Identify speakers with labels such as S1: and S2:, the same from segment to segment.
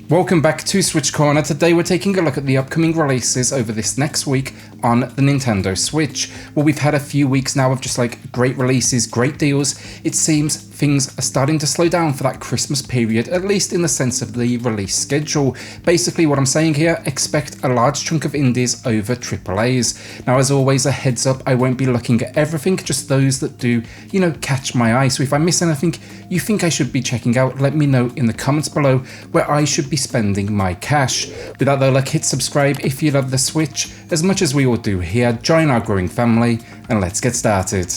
S1: Welcome back to SwitchCorner. Today we're taking a look at the upcoming releases over this next week on the Nintendo Switch. Well, we've had a few weeks now of just like great releases, great deals. It seems things are starting to slow down for that Christmas period, at least in the sense of the release schedule. Basically what I'm saying here, expect a large chunk of indies over AAAs. Now, as always, a heads up, I won't be looking at everything, just those that do, catch my eye. So if I miss anything you think I should be checking out, let me know in the comments below where I should be spending my cash. Without the luck, hit subscribe if you love the Switch as much as we all do here, join our growing family, and let's get started.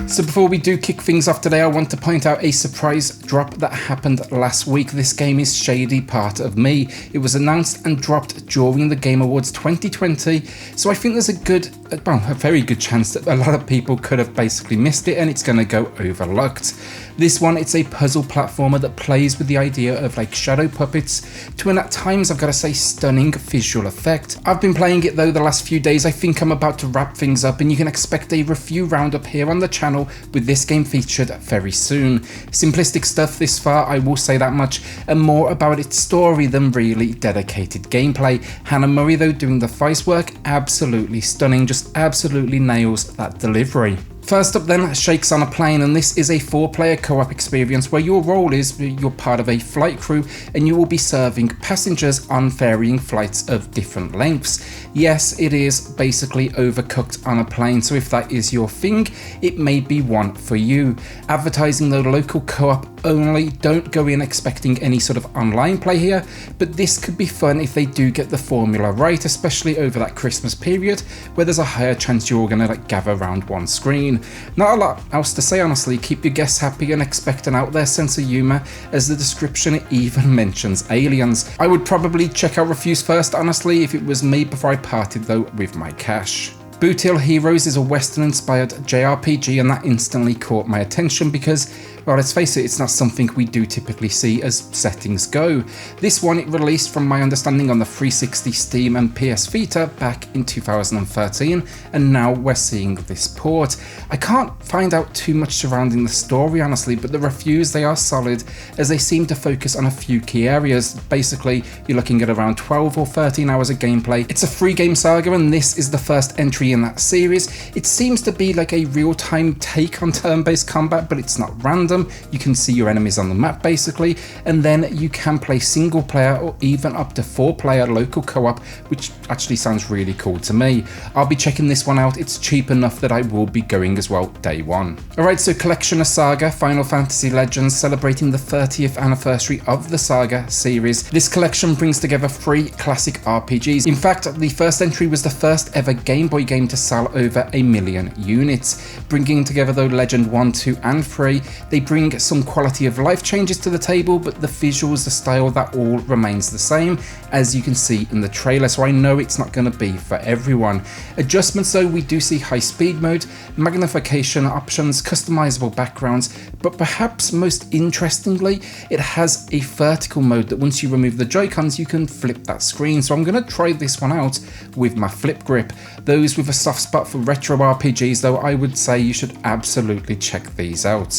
S1: So before we do kick things off today, I want to point out a surprise drop that happened last week. This game is Shady Part of Me. It was announced and dropped during the Game Awards 2020, so I think there's a very good chance that a lot of people could have basically missed it and it's going to go overlooked. This one, it's a puzzle platformer that plays with the idea of like shadow puppets to an, at times, I've got to say, stunning visual effect. I've been playing it though the last few days. I think I'm about to wrap things up and you can expect a review roundup here on the channel with this game featured very soon. Simplistic stuff this far, I will say that much, and more about its story than really dedicated gameplay. Hannah Murray though doing the voice work, absolutely stunning, just absolutely nails that delivery. First up then, Shakes on a Plane, and this is a 4-player co-op experience where your role is you're part of a flight crew and you will be serving passengers on varying flights of different lengths. Yes, it is basically Overcooked on a plane, so if that is your thing, it may be one for you. Advertising the local co-op only, don't go in expecting any sort of online play here, but this could be fun if they do get the formula right, especially over that Christmas period where there's a higher chance you're gonna gather around one screen. Not a lot else to say, honestly. Keep your guests happy and expect an out there sense of humour, as the description even mentions aliens. I would probably check out reviews first, honestly, if it was me, before I parted though with my cash. Boot Hill Heroes is a Western-inspired JRPG, and that instantly caught my attention because, well, let's face it, it's not something we do typically see as settings go. This one, it released from my understanding on the 360, Steam and PS Vita back in 2013, and now we're seeing this port. I can't find out too much surrounding the story, honestly, but the reviews, they are solid, as they seem to focus on a few key areas. Basically, you're looking at around 12 or 13 hours of gameplay. It's a free game saga, and this is the first entry in that series. It seems to be like a real-time take on turn-based combat, but it's not random. You can see your enemies on the map basically, and then you can play single player or even up to 4-player local co-op, which actually sounds really cool to me. I'll be checking this one out. It's cheap enough that I will be going as well day one. Alright, so Collection of SaGa, Final Fantasy Legends, celebrating the 30th anniversary of the SaGa series. This collection brings together 3 classic RPGs. In fact, the first entry was the first ever Game Boy game to sell over 1 million units. Bringing together though Legend 1, 2 and 3, they bring some quality of life changes to the table, but the visuals, the style, that all remains the same, as you can see in the trailer, so I know it's not going to be for everyone. Adjustments though, we do see high speed mode, magnification options, customizable backgrounds, but perhaps most interestingly, it has a vertical mode that once you remove the Joy-Cons, you can flip that screen. So I'm going to try this one out with my flip grip. Those with a soft spot for retro RPGs though, I would say you should absolutely check these out.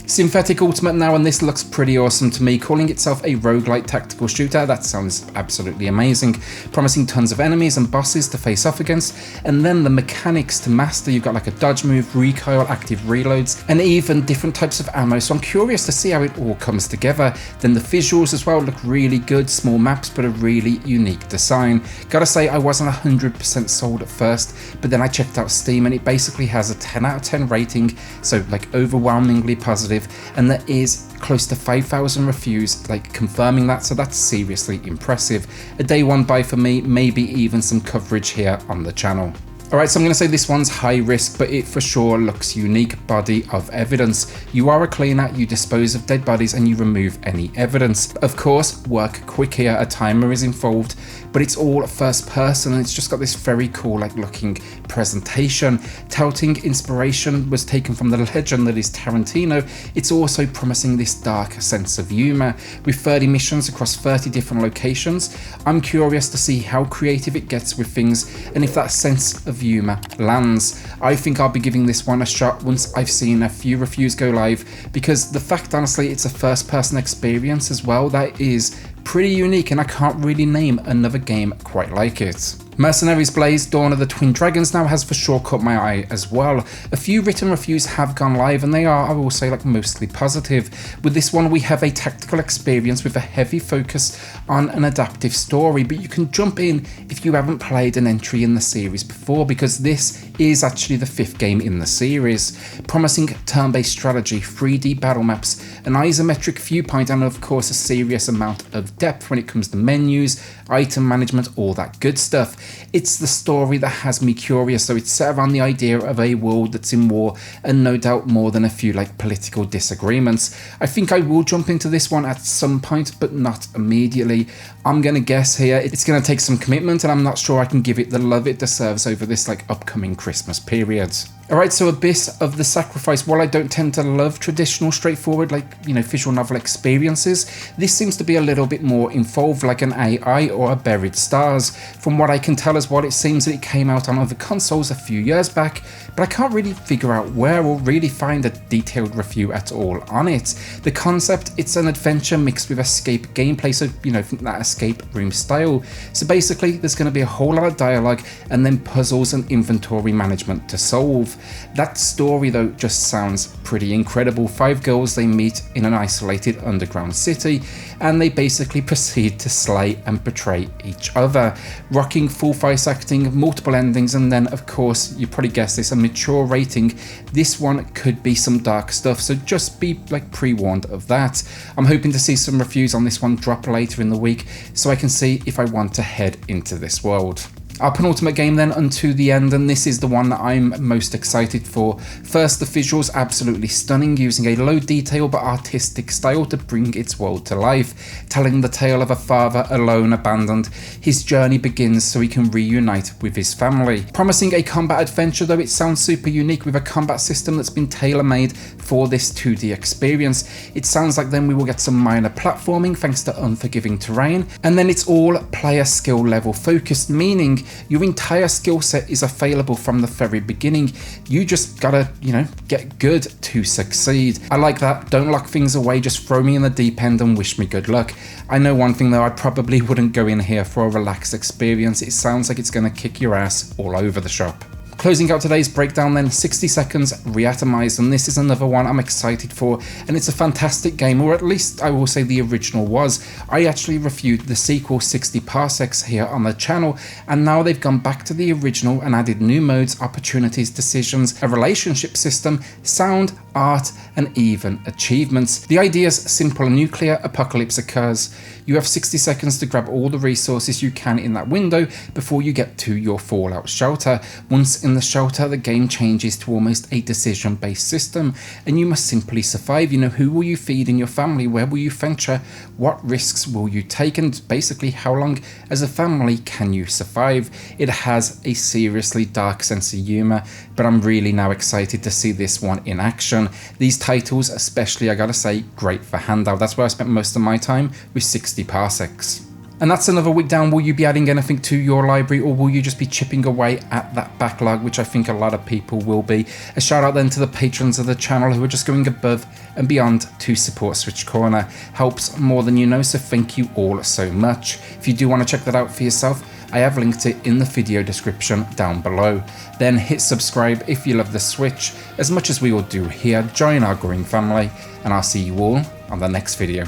S1: SYNTHETIK Ultimate now, and this looks pretty awesome to me, calling itself a roguelite tactical shooter. That sounds absolutely amazing, promising tons of enemies and bosses to face off against, and then the mechanics to master. You've got like a dodge move, recoil, active reloads, and even different types of ammo, so I'm curious to see how it all comes together. Then the visuals as well look really good, small maps but a really unique design. Gotta say, I wasn't 100% sold at first, but then I checked out Steam and it basically has a 10 out of 10 rating, so like overwhelmingly positive, and there is close to 5,000 reviews like confirming that, so that's seriously impressive. A day one buy for me, maybe even some coverage here on the channel. Alright, so I'm going to say this one's high risk, but it for sure looks unique. Body of Evidence. You are a cleaner, you dispose of dead bodies and you remove any evidence. Of course, work quick here, a timer is involved, but it's all first person and it's just got this very cool looking presentation. Touting inspiration was taken from the legend that is Tarantino. It's also promising this dark sense of humour. With 30 missions across 30 different locations, I'm curious to see how creative it gets with things and if that sense of humour lands. I think I'll be giving this one a shot once I've seen a few reviews go live, because the fact honestly it's a first person experience as well that is pretty unique, and I can't really name another game quite like it. Mercenaries Blaze Dawn of the Twin Dragons now has for sure caught my eye as well. A few written reviews have gone live and they are, I will say, like mostly positive. With this one we have a tactical experience with a heavy focus on an adaptive story, but you can jump in if you haven't played an entry in the series before, because this is actually the 5th game in the series. Promising turn-based strategy, 3D battle maps, an isometric viewpoint, and of course a serious amount of depth when it comes to menus, item management, all that good stuff. It's the story that has me curious, so it's set around the idea of a world that's in war and no doubt more than a few like political disagreements. I think I will jump into this one at some point, but not immediately. I'm gonna guess here it's gonna take some commitment, and I'm not sure I can give it the love it deserves over this like upcoming Christmas period. Alright, so Abyss of the Sacrifice. While I don't tend to love traditional, straightforward, like, you know, visual novel experiences, this seems to be a little bit more involved, like an AI or a Buried Stars. From what I can tell as well, it seems that it came out on other consoles a few years back, but I can't really figure out where or really find a detailed review at all on it. The concept, it's an adventure mixed with escape gameplay, so, you know, that escape room style. So basically, there's going to be a whole lot of dialogue and then puzzles and inventory management to solve. That story though just sounds pretty incredible. 5 girls, they meet in an isolated underground city and they basically proceed to slay and betray each other. Rocking full voice acting, multiple endings, and then of course, you probably guessed this, a mature rating. This one could be some dark stuff, so just be like pre-warned of that. I'm hoping to see some reviews on this one drop later in the week so I can see if I want to head into this world. Our penultimate game then, Unto the End, and this is the one that I'm most excited for. First, the visuals absolutely stunning, using a low detail but artistic style to bring its world to life, telling the tale of a father alone, abandoned. His journey begins so he can reunite with his family. Promising a combat adventure though, it sounds super unique with a combat system that's been tailor-made for this 2D experience. It sounds like then we will get some minor platforming thanks to unforgiving terrain, and then it's all player skill level focused, meaning your entire skill set is available from the very beginning. You just gotta, you know, get good to succeed. I like that. Don't lock things away, just throw me in the deep end and wish me good luck. I know one thing though, I probably wouldn't go in here for a relaxed experience. It sounds like it's gonna kick your ass all over the shop. Closing out today's breakdown then, 60 Seconds Reatomized, and this is another one I'm excited for, and it's a fantastic game, or at least I will say the original was. I actually reviewed the sequel 60 Parsecs here on the channel, and now they've gone back to the original and added new modes, opportunities, decisions, a relationship system, sound, art, and even achievements. The idea is simple: a nuclear apocalypse occurs. You have 60 seconds to grab all the resources you can in that window before you get to your fallout shelter. Once in the shelter, the game changes to almost a decision-based system, and you must simply survive. You know, who will you feed in your family? Where will you venture? What risks will you take? And basically, how long as a family can you survive? It has a seriously dark sense of humor, but I'm really now excited to see this one in action. These titles, especially, I gotta say, great for handout. That's where I spent most of my time, with 60 Parsecs. And that's another week down. Will you be adding anything to your library, or will you just be chipping away at that backlog, which I think a lot of people will be? A shout out then to the patrons of the channel who are just going above and beyond to support SwitchCorner. Helps more than you know, so thank you all so much. If you do want to check that out for yourself, I have linked it in the video description down below. Then hit subscribe if you love the Switch as much as we all do here. Join our growing family, and I'll see you all on the next video.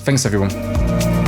S1: Thanks everyone.